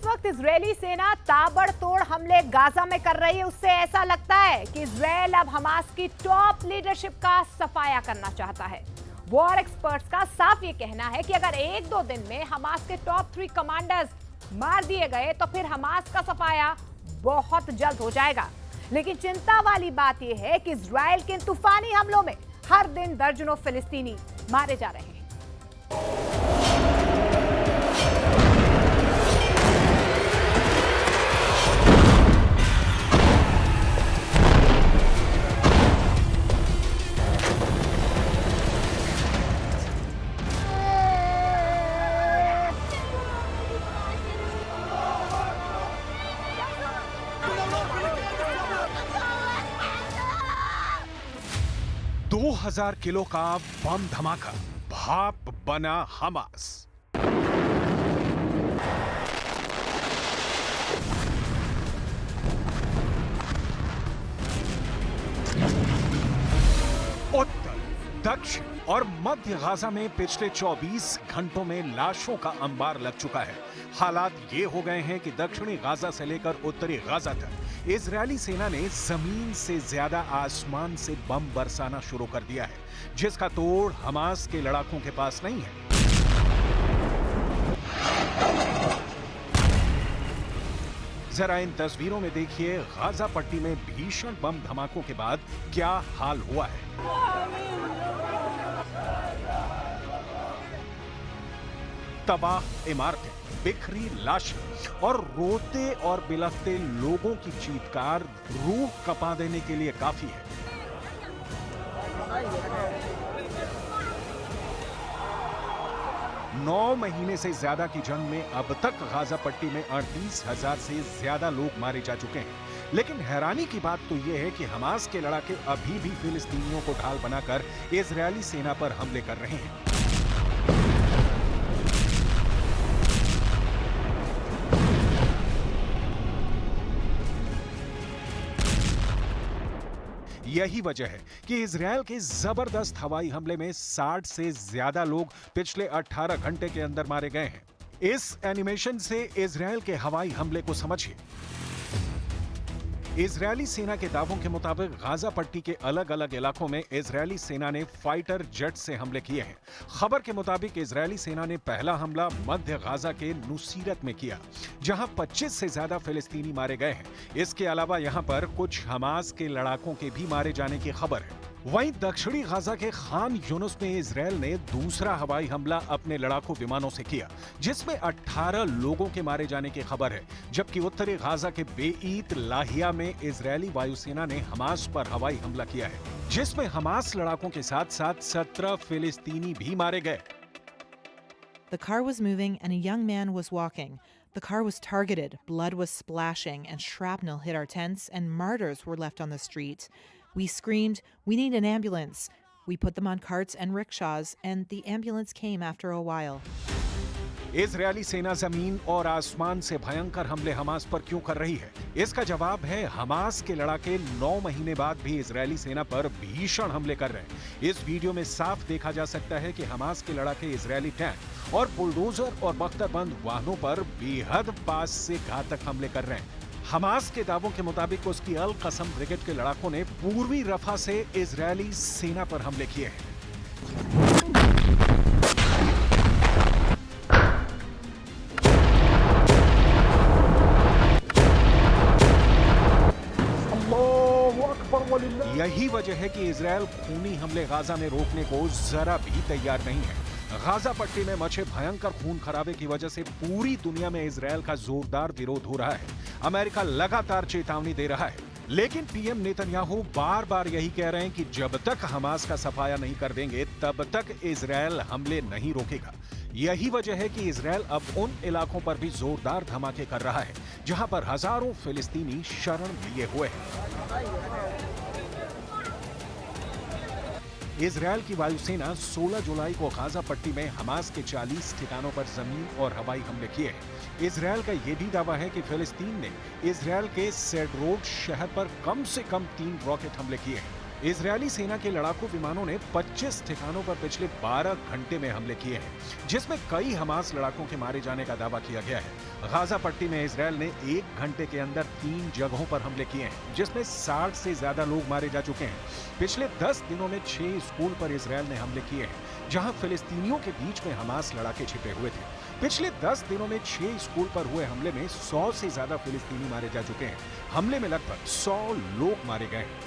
वक्त इजरायली सेना ताबड़तोड़ हमले गाजा में कर रही है, उससे ऐसा लगता है कि इजरायल अब हमास की टॉप लीडरशिप का सफाया करना चाहता है। वॉर एक्सपर्ट्स का साफ ये कहना है कि अगर एक दो दिन में हमास के टॉप 3 कमांडर्स मार दिए गए तो फिर हमास का सफाया बहुत जल्द हो जाएगा। लेकिन चिंता वाली बात यह है कि इजरायल के इन तूफानी हमलों में हर दिन दर्जनों फिलिस्तीनी मारे जा रहे हैं। 2000 किलो का बम धमाका, भाप बना हमास। उत्तर, दक्षिण और मध्य गाजा में पिछले 24 घंटों में लाशों का अंबार लग चुका है। हालात ये हो गए हैं कि दक्षिणी गाजा से लेकर उत्तरी गाजा तक इजरायली सेना ने जमीन से ज्यादा आसमान से बम बरसाना शुरू कर दिया है, जिसका तोड़ हमास के लड़ाकों के पास नहीं है। जरा इन तस्वीरों में देखिए गाजा पट्टी में भीषण बम धमाकों के बाद क्या हाल हुआ है। तबाह इमारतें, बिखरी लाशें और रोते और बिलखते लोगों की चीत्कार रूह कपा देने के लिए काफी है। नौ महीने से ज्यादा की जंग में अब तक गाजा पट्टी में 38,000 से ज्यादा लोग मारे जा चुके हैं। लेकिन हैरानी की बात तो यह है कि हमास के लड़ाके अभी भी फिलिस्तीनियों को ढाल बनाकर इजरायली सेना पर हमले कर रहे हैं। यही वजह है कि इजरायल के जबरदस्त हवाई हमले में 60 से ज्यादा लोग पिछले 18 घंटे के अंदर मारे गए हैं। इस एनिमेशन से इजरायल के हवाई हमले को समझिए। इजरायली सेना के दावों के मुताबिक गाजा पट्टी के अलग अलग इलाकों में इजरायली सेना ने फाइटर जेट से हमले किए हैं। खबर के मुताबिक इजरायली सेना ने पहला हमला मध्य गाजा के नुसीरत में किया, जहां 25 से ज्यादा फिलिस्तीनी मारे गए हैं। इसके अलावा यहां पर कुछ हमास के लड़ाकों के भी मारे जाने की खबर है। वहीं दक्षिणी गाजा के खान यूनुस में इजरायल ने दूसरा हवाई हमला अपने लड़ाकू विमानों से किया, जिसमें 18 लोगों के मारे जाने की खबर है। जबकि उत्तरी गाजा के बेईत लाहिया में इजरायली वायुसेना ने हमास पर हवाई हमला किया है, जिसमें हमास लड़ाकों के साथ साथ 17 फिलिस्तीनी भी मारे गए। The car was moving and a young man was walking. The car was targeted, blood was splashing, and shrapnel hit our tents, and martyrs were left on the street. We screamed, "We need an ambulance." We put them on carts and rickshaws, and the ambulance came after a while. Israeli सेना जमीन और आसमान से भयंकर हमले Hamas पर क्यों कर रही है? इसका जवाब है हमास के लड़ाके 9 महीने बाद भी इजरायली सेना पर भीषण हमले कर रहे हैं। इस वीडियो में साफ देखा जा सकता है कि हमास के लड़ाके इजरायली टैंक और बुलडोजर और बख्तरबंद वाहनों पर बेहद पास से घातक हमले कर रहे हैं। हमास के दावों के मुताबिक उसकी अल कसम ब्रिगेड के लड़ाकों ने पूर्वी रफा से इजरायली सेना पर हमले किए हैं। यही वजह है कि इजरायल खूनी हमले गाजा में रोकने को जरा भी तैयार नहीं है। गाजा पट्टी में मचे भयंकर खून खराबे की वजह से पूरी दुनिया में इजरायल का जोरदार विरोध हो रहा है। अमेरिका लगातार चेतावनी दे रहा है, लेकिन पीएम नेतन्याहू बार बार यही कह रहे हैं कि जब तक हमास का सफाया नहीं कर देंगे तब तक इजरायल हमले नहीं रोकेगा। यही वजह है कि इजरायल अब उन इलाकों पर भी जोरदार धमाके कर रहा है जहां पर हजारों फिलिस्तीनी शरण लिए हुए हैं। इजरायल की वायुसेना 16 जुलाई को गाजा पट्टी में हमास के 40 ठिकानों पर जमीन और हवाई हमले किए हैं। इजरायल का यह भी दावा है कि फिलिस्तीन ने इजरायल के सेडरोड शहर पर कम से कम 3 रॉकेट हमले किए हैं। इजरायली सेना के लड़ाकू विमानों ने 25 ठिकानों पर पिछले 12 घंटे में हमले किए हैं, जिसमें कई हमास लड़ाकों के मारे जाने का दावा किया गया है। गाजा पट्टी में इजरायल ने 1 घंटे के अंदर 3 जगहों पर हमले किए हैं, जिसमें 60 से ज्यादा लोग मारे जा चुके हैं। पिछले 10 दिनों में 6 स्कूल पर इजरायल ने हमले किए हैं, जहां फिलिस्तीनियों के बीच में हमास लड़ाके छिपे हुए थे। पिछले 10 दिनों में 6 स्कूल पर हुए हमले में 100 से ज्यादा फिलिस्तीनी मारे जा चुके हैं। हमले में लगभग 100 लोग मारे गए हैं।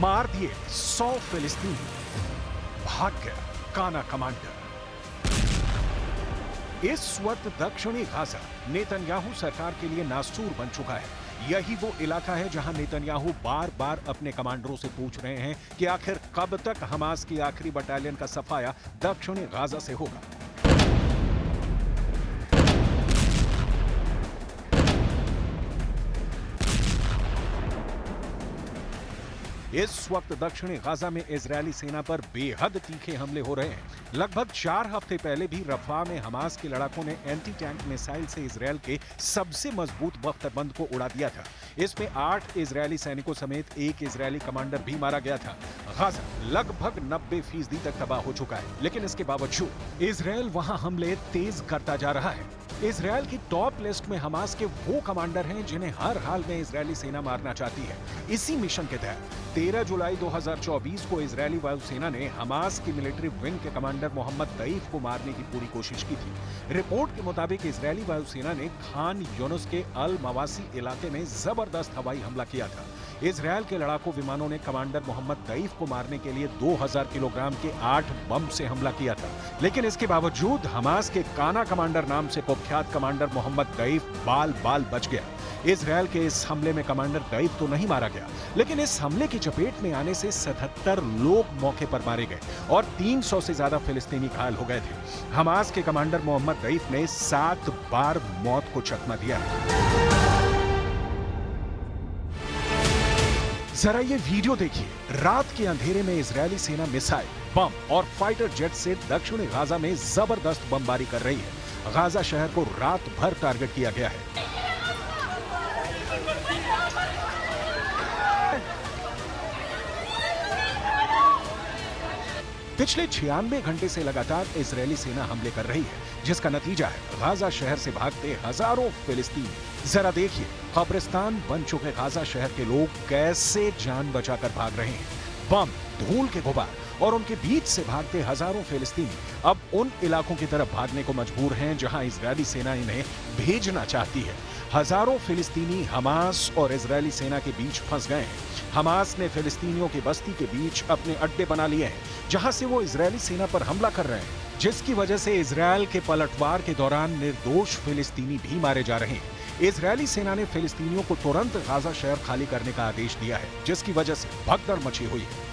मार दिए 100 फिलिस्तीनी, भाग गया काना कमांडर। इस वक्त दक्षिणी गाजा नेतन्याहू सरकार के लिए नासूर बन चुका है। यही वो इलाका है जहां नेतन्याहू बार-बार अपने कमांडरों से पूछ रहे हैं कि आखिर कब तक हमास की आखिरी बटालियन का सफाया दक्षिणी गाजा से होगा। इस वक्त दक्षिणी गाजा में इजरायली सेना पर बेहद तीखे हमले हो रहे हैं। लगभग 4 हफ्ते पहले भी रफा में हमास के लड़ाकों ने एंटी टैंक मिसाइल से इजरायल के सबसे मजबूत बख्तरबंद को उड़ा दिया था। इसमें 8 इजरायली सैनिकों समेत 1 इजरायली कमांडर भी मारा गया था। गाजा लगभग 90% तक तबाह हो चुका है, लेकिन इसके बावजूद इजरायल वहां हमले तेज करता जा रहा है। इजरायल की टॉप लिस्ट में हमास के वो कमांडर हैं जिन्हें हर हाल में इजरायली सेना मारना चाहती है। इसी मिशन के तहत 13 जुलाई 2024 को इजरायली वायुसेना ने हमास की मिलिट्री विंग के कमांडर मोहम्मद तईफ को मारने की पूरी कोशिश की थी। रिपोर्ट के मुताबिक इजरायली वायुसेना ने खान यूनुस के अल मवासी इलाके में जबरदस्त हवाई हमला किया था। इजरायल के लड़ाकू विमानों ने कमांडर मोहम्मद तईफ को मारने के लिए 2000 किलोग्राम के 8 बम से हमला किया था, लेकिन इसके बावजूद हमास के काना कमांडर नाम से कुख्यात कमांडर मोहम्मद तईफ बाल बच गया। इजरायल के इस हमले में कमांडर तईफ तो नहीं मारा गया, लेकिन इस हमले की चपेट में आने से 77 लोग मौके पर मारे गए और 300 से ज्यादा फिलिस्तीनी घायल हो गए थे। हमास के कमांडर मोहम्मद तईफ ने 7 बार मौत को चकमा दिया। जरा ये वीडियो देखिए। रात के अंधेरे में इजरायली सेना मिसाइल, बम और फाइटर जेट से दक्षिणी गाजा में जबरदस्त बमबारी कर रही है। गाजा शहर को रात भर टारगेट किया गया है। पिछले 96 घंटे से लगातार इजरायली सेना हमले कर रही है, जिसका नतीजा है गाजा शहर से भागते हजारों फिलिस्तीनी। जरा देखिए, कब्रिस्तान बन चुके गाजा शहर के लोग कैसे जान बचाकर भाग रहे हैं। बम, धूल के गुबार और उनके बीच से भागते हजारों फिलिस्तीनी अब उन इलाकों की तरफ भागने को मजबूर हैं जहां इजरायली सेना इन्हें भेजना चाहती है। हजारों फिलिस्तीनी हमास और इजरायली सेना के बीच फंस गए हैं। हमास ने फिलिस्तीनियों की बस्ती के बीच अपने अड्डे बना लिए हैं, जहां से वो इजरायली सेना पर हमला कर रहे हैं, जिसकी वजह से इजरायल के पलटवार के दौरान निर्दोष फिलिस्तीनी भी मारे जा रहे हैं। इजरायली सेना ने फिलिस्तीनियों को तुरंत गाजा शहर खाली करने का आदेश दिया है, जिसकी वजह से भगदड़ मची हुई है।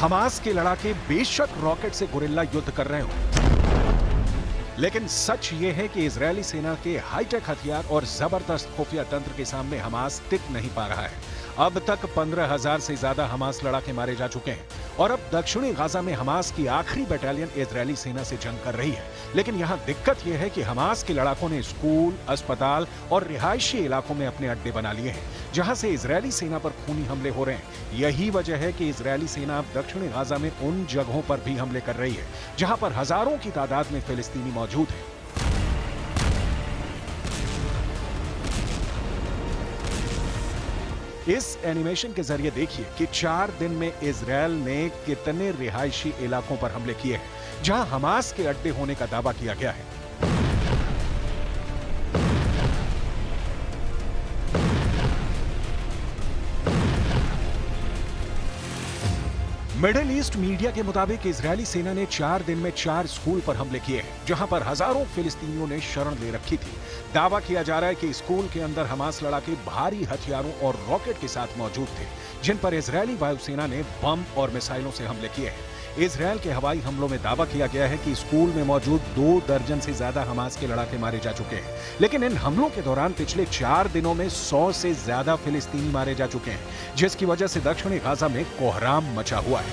हमास के लड़ाके बेशक रॉकेट से गुरिल्ला युद्ध कर रहे हो, लेकिन सच ये है कि इजरायली सेना के हाईटेक हथियार और जबरदस्त खुफिया तंत्र के सामने हमास टिक नहीं पा रहा है। अब तक 15,000 से ज्यादा हमास लड़ाके मारे जा चुके हैं और अब दक्षिणी गाजा में हमास की आखिरी बटालियन इजरायली सेना से जंग कर रही है। लेकिन यहाँ दिक्कत यह है कि हमास के लड़ाकों ने स्कूल, अस्पताल और रिहायशी इलाकों में अपने अड्डे बना लिए हैं, जहां से इजरायली सेना पर खूनी हमले हो रहे हैं। यही वजह है कि इजरायली सेना अब दक्षिणी गाजा में उन जगहों पर भी हमले कर रही है जहां पर हजारों की तादाद में फिलिस्तीनी मौजूद हैं। इस एनिमेशन के जरिए देखिए कि 4 दिन में इजरायल ने कितने रिहायशी इलाकों पर हमले किए हैं जहां हमास के अड्डे होने का दावा किया गया है। मिडिल ईस्ट मीडिया के मुताबिक इजरायली सेना ने 4 दिन में 4 स्कूल पर हमले किए हैं, जहां पर हजारों फिलिस्तीनियों ने शरण ले रखी थी। दावा किया जा रहा है कि स्कूल के अंदर हमास लड़ाके भारी हथियारों और रॉकेट के साथ मौजूद थे, जिन पर इजरायली वायुसेना ने बम और मिसाइलों से हमले किए हैं। इजरायल के हवाई हमलों में दावा किया गया है कि स्कूल में मौजूद 2 दर्जन से ज्यादा हमास के लड़ाके मारे जा चुके हैं, लेकिन इन हमलों के दौरान पिछले 4 दिनों में 100 से ज्यादा फिलिस्तीनी मारे जा चुके हैं, जिसकी वजह से दक्षिणी गाजा में कोहराम मचा हुआ है।